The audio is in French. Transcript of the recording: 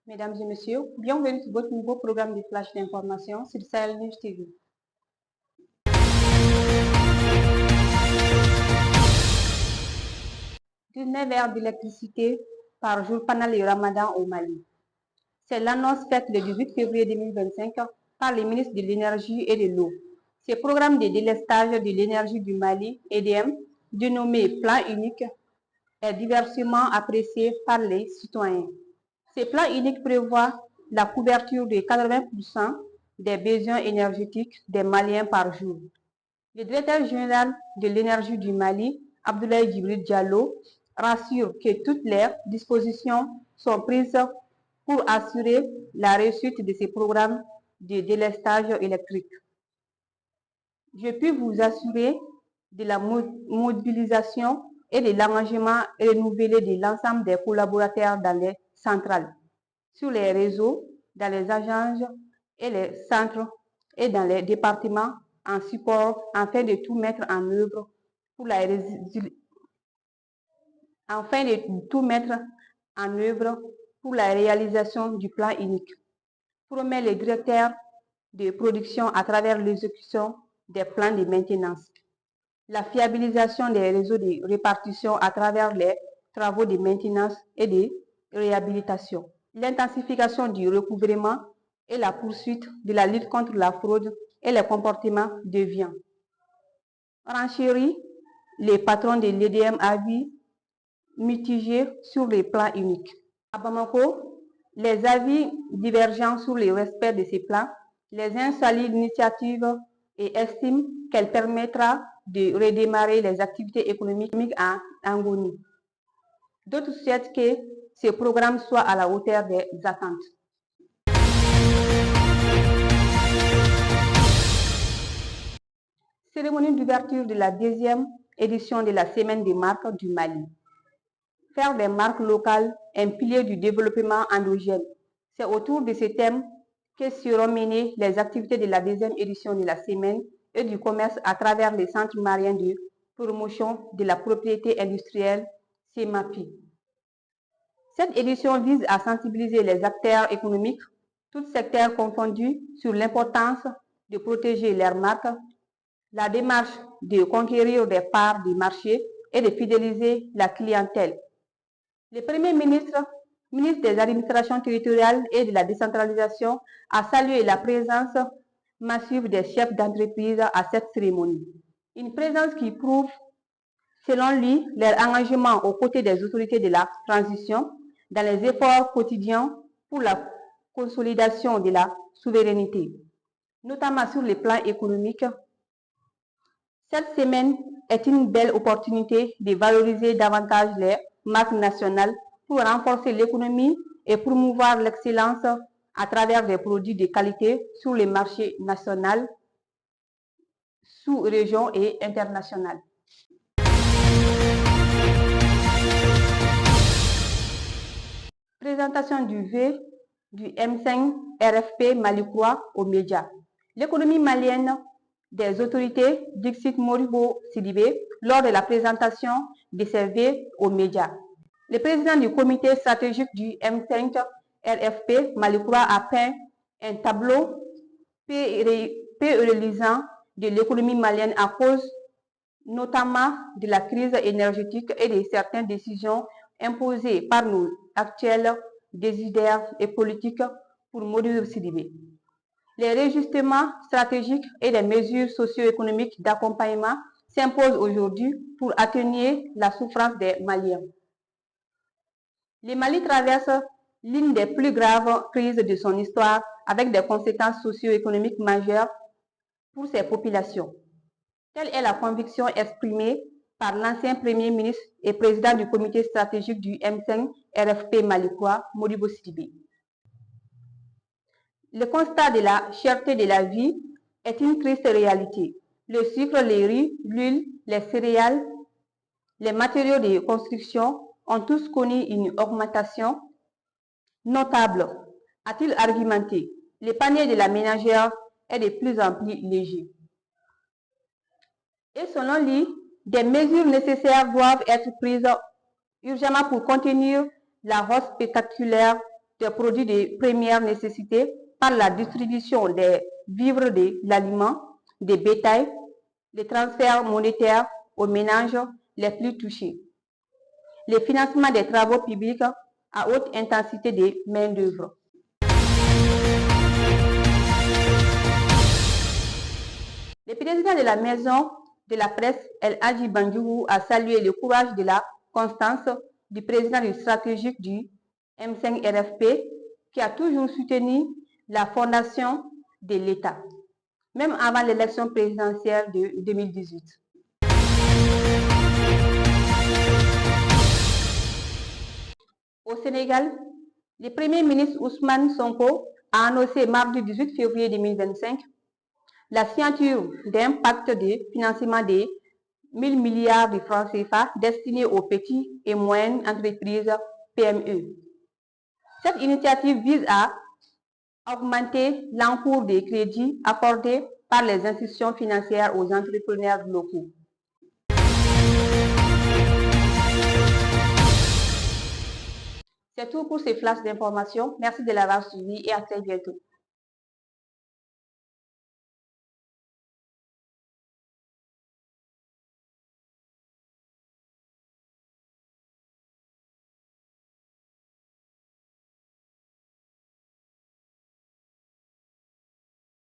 Mesdames et messieurs, bienvenue sur votre nouveau programme de flash d'information sur Sahel News TV. 19 heures d'électricité par jour pendant le Ramadan au Mali. C'est l'annonce faite le 18 février 2025 par le ministre de l'Énergie et de l'Eau. Ce programme de délestage de l'énergie du Mali, EDM, dénommé Plan unique, est diversement apprécié par les citoyens. Ce plan unique prévoit la couverture de 80% des besoins énergétiques des Maliens par jour. Le directeur général de l'énergie du Mali, Abdoulaye Djibril Diallo, rassure que toutes les dispositions sont prises pour assurer la réussite de ces programmes de délestage électrique. Je puis vous assurer de la mobilisation et de l'engagement renouvelé de l'ensemble des collaborateurs dans les centrales, sur les réseaux, dans les agences et les centres et dans les départements en support afin de tout mettre en œuvre pour la réalisation du plan unique, promet le directeur de production à travers l'exécution des plans de maintenance, la fiabilisation des réseaux de répartition à travers les travaux de maintenance et de réhabilitation, l'intensification du recouvrement et la poursuite de la lutte contre la fraude et les comportements déviants. Renchérit les patrons de l'EDM avis mitigés sur les plans uniques. À Bamako, les avis divergents sur le respect de ces plans, les uns saluent l'initiative et estiment qu'elle permettra de redémarrer les activités économiques en Angonie. D'autres souhaitent que ce programme soit à la hauteur des attentes. Cérémonie d'ouverture de la 2e édition de la Semaine des marques du Mali. Faire des marques locales un pilier du développement endogène. C'est autour de ce thème que seront menées les activités de la 2e édition de la Semaine et du commerce à travers les centres maliens de promotion de la propriété industrielle CEMAPI. Cette édition vise à sensibiliser les acteurs économiques, tous secteurs confondus, sur l'importance de protéger leurs marques, la démarche de conquérir des parts du marché et de fidéliser la clientèle. Le Premier ministre, ministre des Administrations territoriales et de la décentralisation, a salué la présence massive des chefs d'entreprise à cette cérémonie. Une présence qui prouve, selon lui, leur engagement aux côtés des autorités de la transition dans les efforts quotidiens pour la consolidation de la souveraineté, notamment sur le plan économique. Cette semaine est une belle opportunité de valoriser davantage les marques nationales pour renforcer l'économie et promouvoir l'excellence à travers des produits de qualité sur les marchés national, sous-région et international. Présentation du V du M5 RFP Malicroix aux médias. L'économie malienne des autorités Dixit Moribo Sidibé lors de la présentation de ces V aux médias. Le président du comité stratégique du M5 RFP Malicroix a peint un tableau peu reluisant de l'économie malienne à cause notamment de la crise énergétique et de certaines décisions imposées par nos actuels décideurs et politiques pour Modibo Sidibé. Les réajustements stratégiques et les mesures socio-économiques d'accompagnement s'imposent aujourd'hui pour atténuer la souffrance des Maliens. Le Mali traverse l'une des plus graves crises de son histoire avec des conséquences socio-économiques majeures pour ses populations. Telle est la conviction exprimée par l'ancien Premier ministre et président du comité stratégique du M5 RFP Malicroix, Modibo Sidibé. Le constat de la cherté de la vie est une triste réalité. Le sucre, les riz, l'huile, les céréales, les matériaux de construction ont tous connu une augmentation notable, a-t-il argumenté. Le panier de la ménagère est de plus en plus léger. Et selon lui, des mesures nécessaires doivent être prises urgemment pour contenir la hausse spectaculaire des produits de première nécessité par la distribution des vivres de l'aliment, des bétails, les transferts monétaires aux ménages les plus touchés, le financement des travaux publics à haute intensité de main-d'œuvre. Le président de la Maison de la Presse, El Hadji Bandiou, a salué le courage de la constance du président du stratégique du M5-RFP, qui a toujours soutenu la fondation de l'État, même avant l'élection présidentielle de 2018. Au Sénégal, le Premier ministre Ousmane Sonko a annoncé mardi 18 février 2025 la signature d'un pacte de financement de 1000 milliards de francs CFA destiné aux petites et moyennes entreprises PME. Cette initiative vise à augmenter l'encours des crédits accordés par les institutions financières aux entrepreneurs locaux. C'est tout pour ces flashs d'informations. Merci de l'avoir suivi et à très bientôt.